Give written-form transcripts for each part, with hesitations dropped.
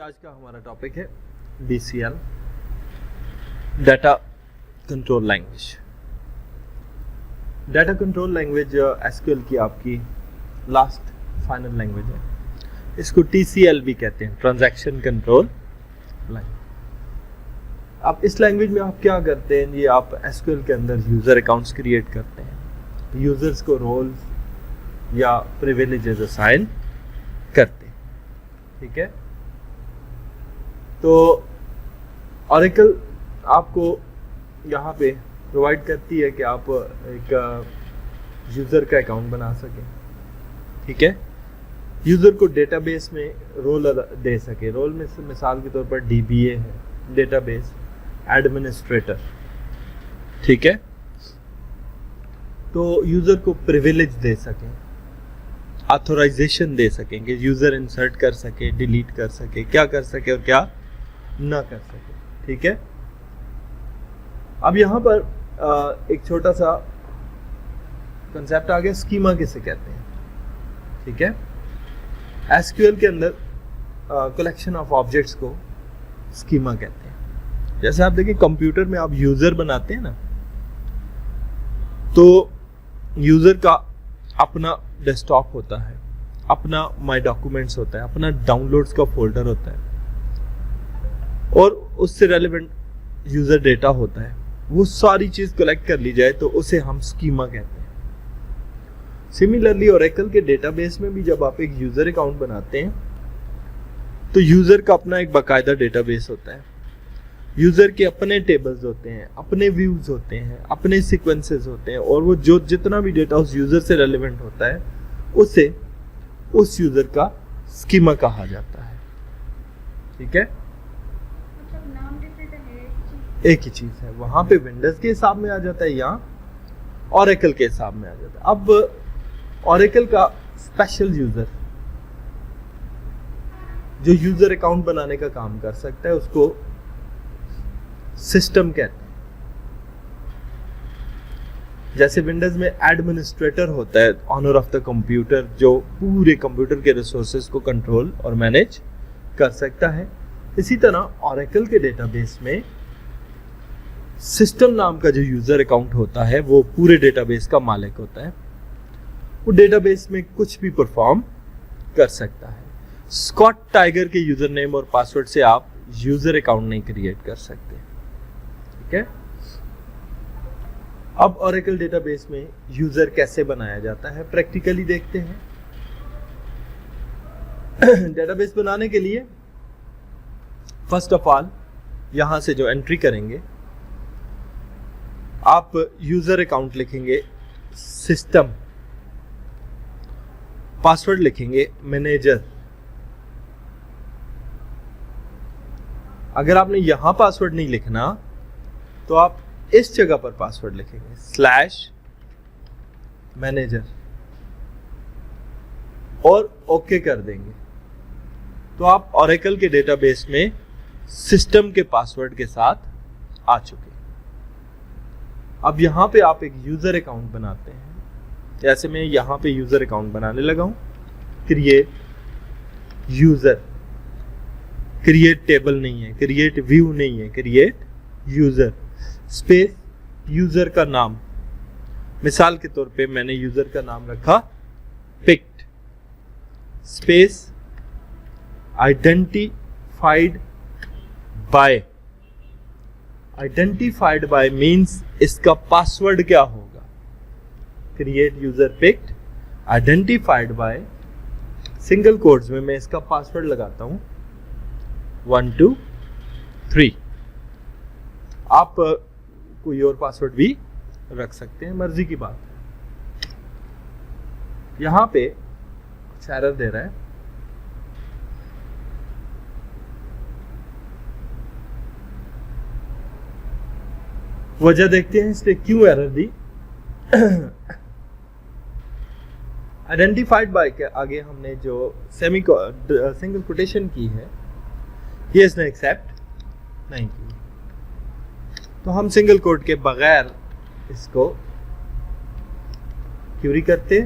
आज का हमारा टॉपिक है DCL, data control language. Data control language SQL की आपकी लास्ट फाइनल लैंग्वेज है। इसको TCL भी कहते हैं, ट्रांजैक्शन कंट्रोल लैंग्वेज। आप इस लैंग्वेज में आप क्या करते हैं जी, आप SQL के अंदर यूजर अकाउंट्स क्रिएट करते हैं, यूजर्स को रोल्स या प्रिविलेजेस असाइन करते हैं, ठीक है। तो Oracle आपको यहाँ पे प्रोवाइड करती है कि आप एक यूज़र का अकाउंट बना सकें, ठीक है। यूज़र को डेटाबेस में रोल दे सके। रोल में मिसाल के तौर पर DBA है, डेटाबेस एडमिनिस्ट्रेटर, ठीक है। तो यूज़र को प्रिविलेज दे सकें, ऑथराइजेशन दे सकें कि यूज़र इंसर्ट कर सके, डिलीट कर सके, क्या कर सके और क्या ना कर सके, ठीक है। अब यहाँ पर एक छोटा सा कंसेप्ट आ गया, स्कीमा किसे कहते हैं, ठीक है। SQL के अंदर कलेक्शन ऑफ ऑब्जेक्ट्स को स्कीमा कहते हैं। जैसे आप देखिए कंप्यूटर में आप यूजर बनाते हैं ना, तो यूजर का अपना डेस्कटॉप होता है, अपना माई डॉक्यूमेंट्स होता है, अपना डाउनलोड्स का फोल्डर होता है और उससे रेलेवेंट यूजर डेटा होता है। वो सारी चीज कलेक्ट कर ली जाए तो उसे हम स्कीमा कहते हैं। सिमिलरली Oracle के डेटाबेस में भी जब आप एक यूजर अकाउंट बनाते हैं तो यूजर का अपना एक बाकायदा डेटाबेस होता है, यूजर के अपने टेबल्स होते हैं, अपने व्यूज होते हैं, अपने सीक्वेंसेस होते हैं, और वो जो जितना भी डेटा उस यूजर से रेलेवेंट होता है उसे उस यूजर का स्कीमा कहा जाता है, ठीक है। एक ही चीज है, वहां पे विंडोज के हिसाब में आ जाता है, यहाँ Oracle के हिसाब में आ जाता है। अब Oracle का स्पेशल यूजर जो यूजर अकाउंट बनाने का काम कर सकता है उसको सिस्टम कहते हैं। जैसे विंडोज में एडमिनिस्ट्रेटर होता है, ऑनर ऑफ द कंप्यूटर, जो पूरे कंप्यूटर के रिसोर्सेज को कंट्रोल और मैनेज कर सकता है। इसी तरह Oracle के डेटाबेस में सिस्टम नाम का जो यूजर अकाउंट होता है वो पूरे डेटाबेस का मालिक होता है। वो डेटाबेस में कुछ भी परफॉर्म कर सकता है। स्कॉट टाइगर के यूजर नेम और पासवर्ड से आप यूजर अकाउंट नहीं क्रिएट कर सकते, ठीक है। अब Oracle डेटाबेस में यूजर कैसे बनाया जाता है प्रैक्टिकली देखते हैं। डेटाबेस बनाने के लिए फर्स्ट ऑफ ऑल यहां से जो एंट्री करेंगे, आप यूजर अकाउंट लिखेंगे सिस्टम, पासवर्ड लिखेंगे मैनेजर। अगर आपने यहां पासवर्ड नहीं लिखना तो आप इस जगह पर पासवर्ड लिखेंगे /मैनेजर और ओके कर देंगे, तो आप Oracle के डेटाबेस में सिस्टम के पासवर्ड के साथ आ चुके। अब यहां पे आप एक यूजर अकाउंट बनाते हैं। जैसे मैं यहां पे यूजर अकाउंट बनाने लगा हूं, क्रिएट यूजर, क्रिएट टेबल नहीं है, क्रिएट व्यू नहीं है, क्रिएट यूजर स्पेस यूजर का नाम। मिसाल के तौर पे मैंने यूजर का नाम रखा picked space identified by. Identified by means इसका पासवर्ड क्या होगा, create user picked identified by, single quotes में मैं इसका पासवर्ड लगाता हूं 1 2 3। आप कोई और पासवर्ड भी रख सकते हैं, मर्जी की बात है। यहां पे कुछ एरर दे रहा है, वजह देखते हैं इसने क्यों एरर दी। आइडेंटिफाइड बाय के आगे हमने जो सिंगल कोटेशन की है ये इसने एक्सेप्ट नहीं की, तो हम सिंगल कोट के बगैर इसको क्यूरी करते,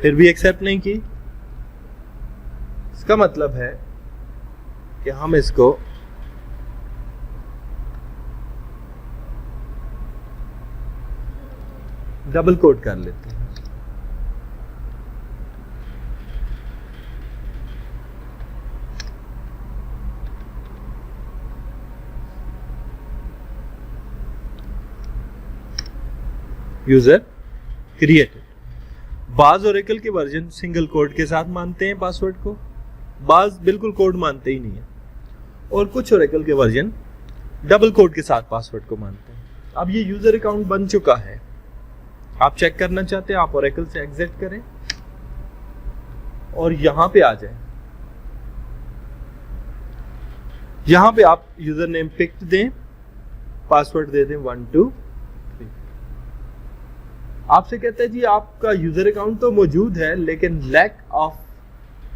फिर भी एक्सेप्ट नहीं की, इसका मतलब है कि हम इसको डबल कोट कर लेते हैं। User created. बाज ओरेकल के वर्जन सिंगल कोड के साथ मानते हैं पासवर्ड को, बाज बिल्कुल कोड मानते ही नहीं है, और कुछ ओरेकल के वर्जन डबल कोड के साथ पासवर्ड को मानते हैं। अब ये यूजर अकाउंट बन चुका है, आप चेक करना चाहते हैं, आप ओरेकल से एग्जिट करें और यहां पे आ जाएं। यहां पे आप यूजर नेम पिक्ड दें, पासवर्ड दे दें 1 2 3। आपसे कहता है जी आपका यूजर अकाउंट तो मौजूद है लेकिन लैक ऑफ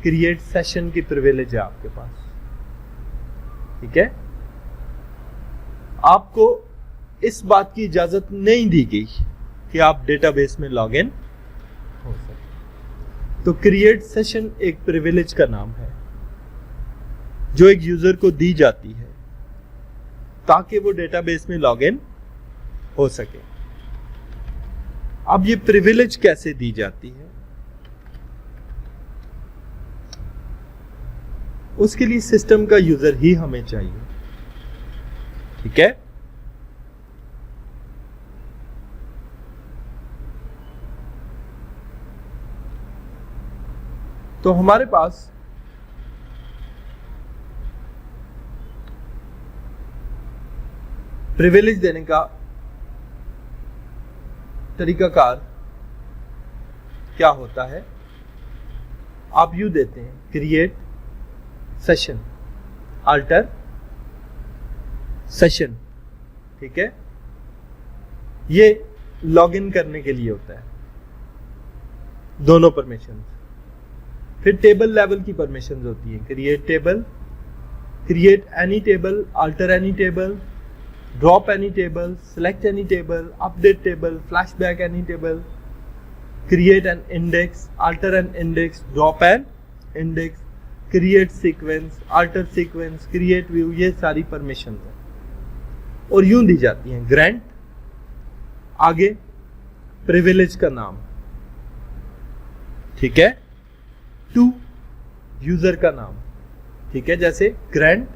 क्रिएट सेशन की प्रिविलेज है आपके पास। ठीक है, आपको इस बात की इजाजत नहीं दी गई कि आप डेटाबेस में लॉग इन हो सके। तो क्रिएट सेशन एक प्रिविलेज का नाम है जो एक यूजर को दी जाती है ताकि वो डेटाबेस में लॉग इन हो सके। अब ये प्रिविलेज कैसे दी जाती है, उसके लिए सिस्टम का यूजर ही हमें चाहिए। ठीक है, तो हमारे पास प्रिविलेज देने का तरीकाकार क्या होता है। आप यू देते हैं क्रिएट सेशन अल्टर सेशन। ठीक है, ये लॉगिन करने के लिए होता है, दोनों परमिशन। फिर टेबल लेवल की परमिशंस होती हैं, create table, create any table, alter any table, drop any table, select any table, update table, flashback any table, create an index, alter an index, drop an index, create sequence, alter sequence, create view. ये सारी permission है और यूं दी जाती हैं। Grant, आगे privilege का नाम, ठीक है, टू यूजर का नाम। ठीक है, जैसे grant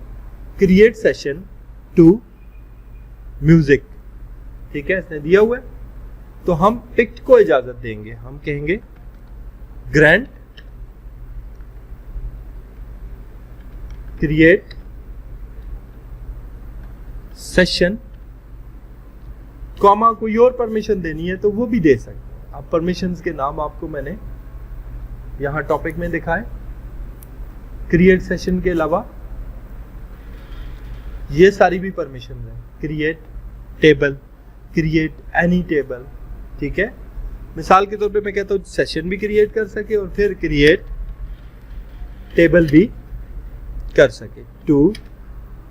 create session to music. ठीक है, इसने दिया हुआ है तो हम पिक्ड को इजाजत देंगे, हम कहेंगे ग्रांट क्रिएट सेशन, कॉमा कोई और परमिशन देनी है तो वो भी दे सकते हैं। अब परमिशंस के नाम आपको मैंने यहां टॉपिक में दिखाए। क्रिएट सेशन के अलावा ये सारी भी परमिशन है, create table, create any table. ठीक है, मिसाल के तौर पे मैं कहता हूं सेशन भी क्रिएट कर सके और फिर क्रिएट टेबल भी कर सके। टू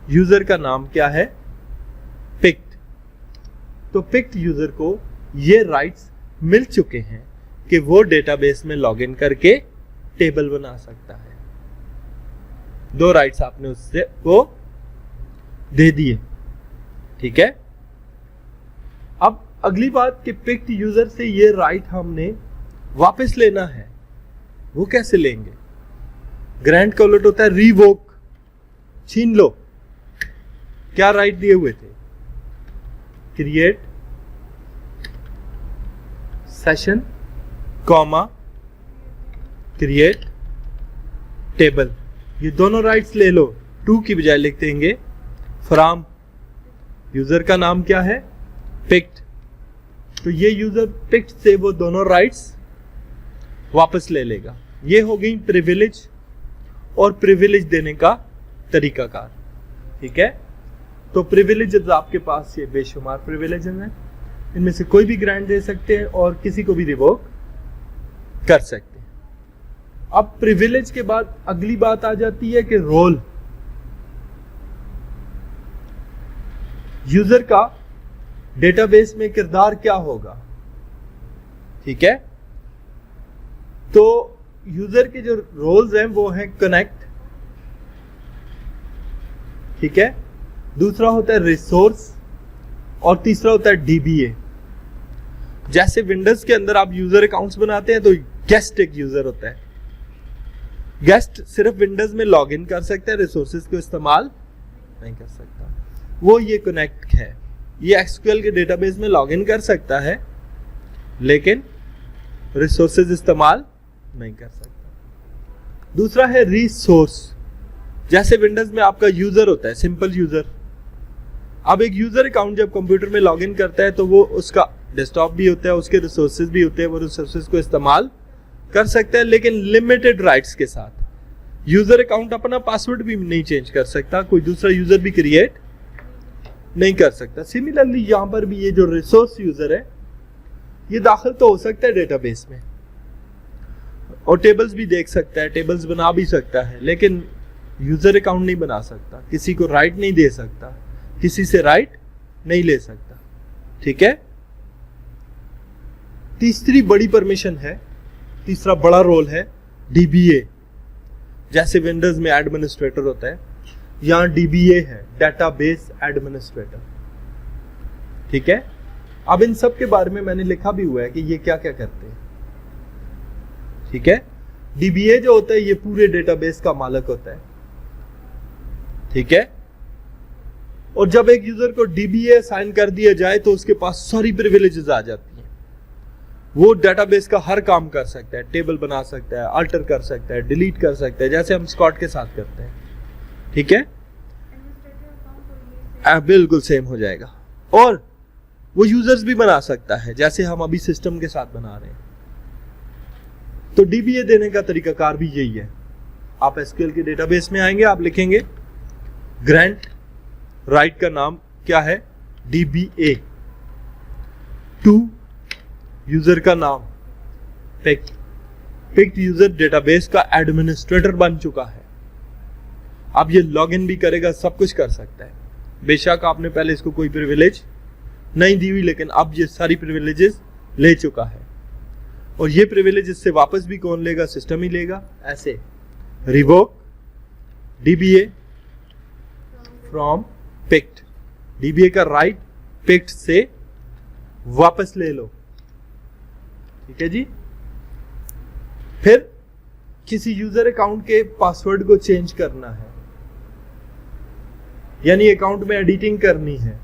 यूजर का नाम क्या है, पिक्ड। तो पिक्ड यूजर को ये राइट्स मिल चुके हैं कि वो डेटाबेस में लॉगिन करके टेबल बना सकता है। दो राइट्स आपने उससे वो दे दिए। ठीक है, अब अगली बात कि पिक्ड यूजर से ये राइट हमने वापस लेना है, वो कैसे लेंगे। ग्रांट का उलट होता है रिवोक, छीन लो। क्या राइट दिए हुए थे, create session comma create table, ये दोनों राइट्स ले लो। टू की बजाय लिख देंगे फ्रॉम, यूजर का नाम क्या है, पिक्ड। तो ये यूजर पिक्ड से वो दोनों राइट्स वापस ले लेगा। ये हो गई प्रिविलेज और प्रिविलेज देने का तरीकाकार। ठीक है, तो प्रिविलेजेस आपके पास ये बेशुमार प्रिविलेजेस हैं, इनमें से कोई भी ग्रांट दे सकते हैं और किसी को भी रिवोक कर सकते हैं। अब प्रिविलेज के बाद अगली बात आ जाती है कि रोल। यूजर का डेटाबेस में किरदार क्या होगा। ठीक है, तो यूजर के जो रोल्स हैं वो हैं कनेक्ट, ठीक है, दूसरा होता है रिसोर्स और तीसरा होता है डीबीए। जैसे विंडोज के अंदर आप यूजर अकाउंट्स बनाते हैं तो गेस्ट एक यूजर होता है। गेस्ट सिर्फ विंडोज में लॉग इन कर सकता है, रिसोर्सेज को इस्तेमाल नहीं कर सकता। वो ये कनेक्ट है, ये एसक्यूएल के डेटाबेस में लॉग इन कर सकता है लेकिन रिसोर्सेज इस्तेमाल नहीं कर सकता। दूसरा है रिसोर्स। जैसे विंडोज में आपका यूजर होता है, सिंपल यूजर। अब एक यूजर अकाउंट जब कंप्यूटर में लॉग इन करता है तो वो उसका डेस्कटॉप भी होता है, उसके रिसोर्सेज भी होते हैं, वो रिसोर्सेज को इस्तेमाल कर सकता है लेकिन लिमिटेड राइट्स के साथ। यूजर अकाउंट अपना पासवर्ड भी नहीं चेंज कर सकता, कोई दूसरा यूजर भी क्रिएट नहीं कर सकता। सिमिलरली यहां पर भी ये जो रिसोर्स यूजर है ये दाखिल तो हो सकता है डेटाबेस में और टेबल्स भी देख सकता है, टेबल्स बना भी सकता है, लेकिन यूजर अकाउंट नहीं बना सकता, किसी को राइट नहीं दे सकता, किसी से राइट नहीं ले सकता, ठीक है। तीसरी बड़ी परमिशन है, तीसरा बड़ा रोल है डीबीए। जैसे विंडोज में एडमिनिस्ट्रेटर होता है, यहां डीबीए है, डेटाबेस एडमिनिस्ट्रेटर, ठीक है। अब इन सब के बारे में मैंने लिखा भी हुआ है कि ये क्या क्या करते हैं, ठीक है। डीबीए जो होता है ये पूरे डेटाबेस का मालिक होता है, ठीक है। और जब एक यूजर को डीबीए असाइन कर दिया जाए तो उसके पास सारी प्रिविलेजेस आ जाती हैं। वो डेटाबेस का हर काम कर सकता है, टेबल बना सकता है, अल्टर कर सकता है, डिलीट कर सकता है, जैसे हम स्कॉट के साथ करते हैं, ठीक है। बिल्कुल सेम हो जाएगा। और वो यूजर्स भी बना सकता है जैसे हम अभी सिस्टम के साथ बना रहे हैं। तो डीबीए देने का तरीकाकार भी यही है। आप एसक्यूएल के डेटाबेस में आएंगे, आप लिखेंगे ग्रांट, राइट का नाम क्या है डीबीए, टू यूजर का नाम पिक्ट, पिक्ट यूजर डेटाबेस का एडमिनिस्ट्रेटर बन चुका है। अब ये लॉगिन भी करेगा, सब कुछ कर सकता है। बेशक आपने पहले इसको कोई प्रिविलेज नहीं दी हुई, लेकिन अब ये सारी प्रिविलेजेस ले चुका है। और ये प्रिविलेज इससे वापस भी कौन लेगा, सिस्टम ही लेगा। ऐसे revoke dBA from picked, dBA का राइट पिक्ट से वापस ले लो, ठीक है जी। फिर किसी यूजर अकाउंट के पासवर्ड को चेंज करना है, यानी अकाउंट में एडिटिंग करनी है,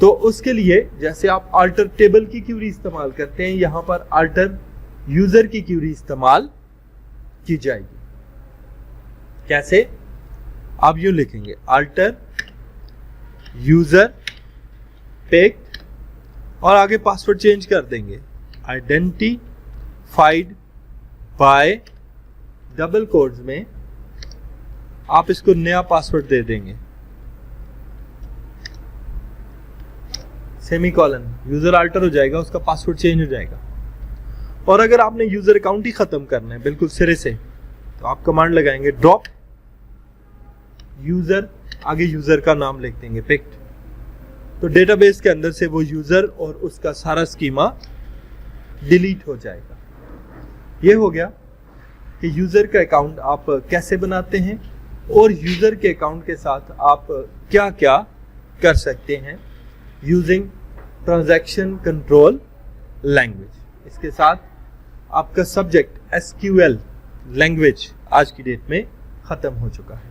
तो उसके लिए जैसे आप अल्टर टेबल की क्यूरी इस्तेमाल करते हैं, यहां पर अल्टर यूजर की क्यूरी इस्तेमाल की जाएगी। कैसे? आप यूं लिखेंगे अल्टर यूजर पिक्ट और आगे पासवर्ड चेंज कर देंगे, आइडेंटिफाइड बाय डबल कोड्स में आप इसको नया पासवर्ड दे देंगे, सेमीकोलन, यूजर अल्टर हो जाएगा, उसका पासवर्ड चेंज हो जाएगा। और अगर आपने यूजर अकाउंट ही खत्म करना है बिल्कुल सिरे से, तो आप कमांड लगाएंगे ड्रॉप यूजर, आगे यूजर का नाम लिख देंगे पिक्ट, तो डेटाबेस के अंदर से वो यूजर और उसका सारा स्कीमा डिलीट हो जाएगा। ये हो गया कि यूजर का अकाउंट आप कैसे बनाते हैं और यूजर के अकाउंट के साथ आप क्या क्या कर सकते हैं यूजिंग ट्रांजैक्शन कंट्रोल लैंग्वेज। इसके साथ आपका सब्जेक्ट एसक्यूएल लैंग्वेज आज की डेट में खत्म हो चुका है।